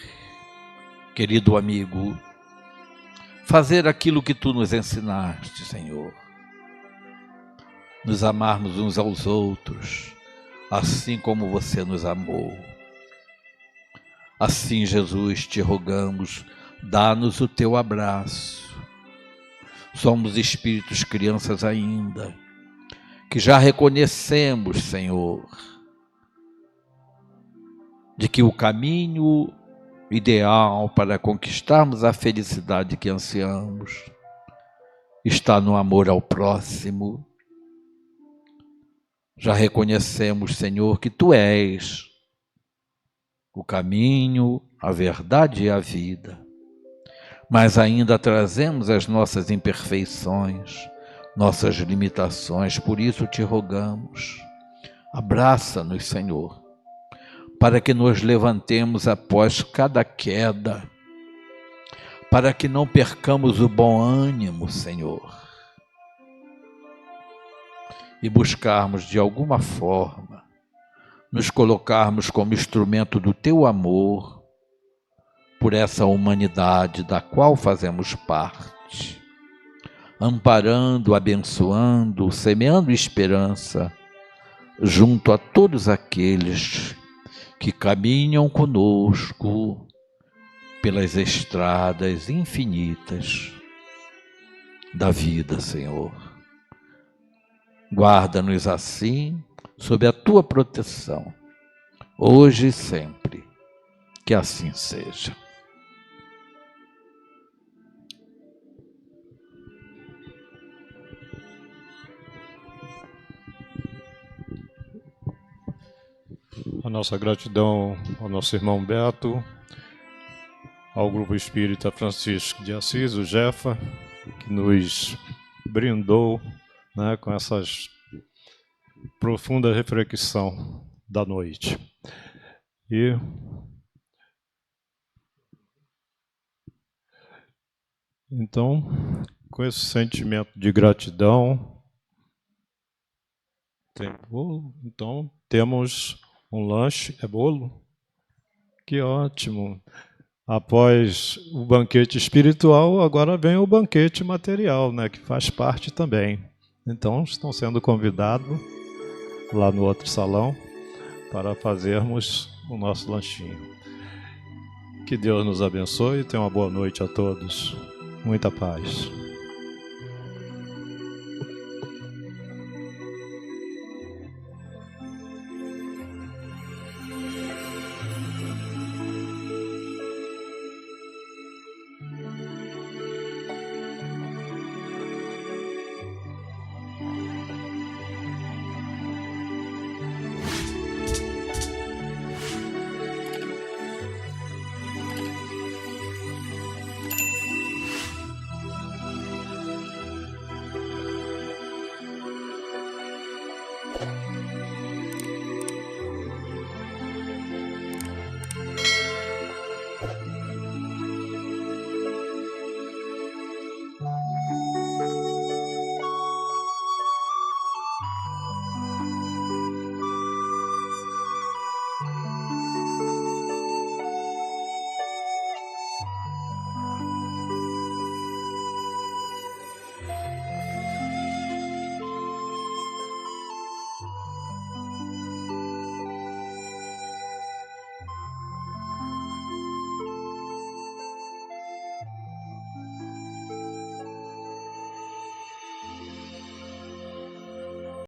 querido amigo, fazer aquilo que tu nos ensinaste, Senhor, nos amarmos uns aos outros, assim como você nos amou. Assim, Jesus, te rogamos, dá-nos o teu abraço. Somos espíritos crianças ainda, que já reconhecemos, Senhor, de que o caminho ideal para conquistarmos a felicidade que ansiamos está no amor ao próximo. Já reconhecemos, Senhor, que tu és o caminho, a verdade e a vida. Mas ainda trazemos as nossas imperfeições, nossas limitações, por isso te rogamos, abraça-nos, Senhor, para que nos levantemos após cada queda, para que não percamos o bom ânimo, Senhor, e buscarmos de alguma forma, nos colocarmos como instrumento do teu amor, por essa humanidade da qual fazemos parte, amparando, abençoando, semeando esperança, junto a todos aqueles que caminham conosco pelas estradas infinitas da vida, Senhor. Guarda-nos assim, sob a tua proteção, hoje e sempre, que assim seja. A nossa gratidão ao nosso irmão Beto, ao Grupo Espírita Francisco de Assis, o Jefa, que nos brindou, né, com essas profunda reflexão da noite. E então, com esse sentimento de gratidão, tem bolo? Então, temos um lanche. É bolo? Que ótimo! Após o banquete espiritual, agora vem o banquete material, né, que faz parte também. Então, estão sendo convidados lá no outro salão para fazermos o nosso lanchinho. Que Deus nos abençoe e tenha uma boa noite a todos. Muita paz.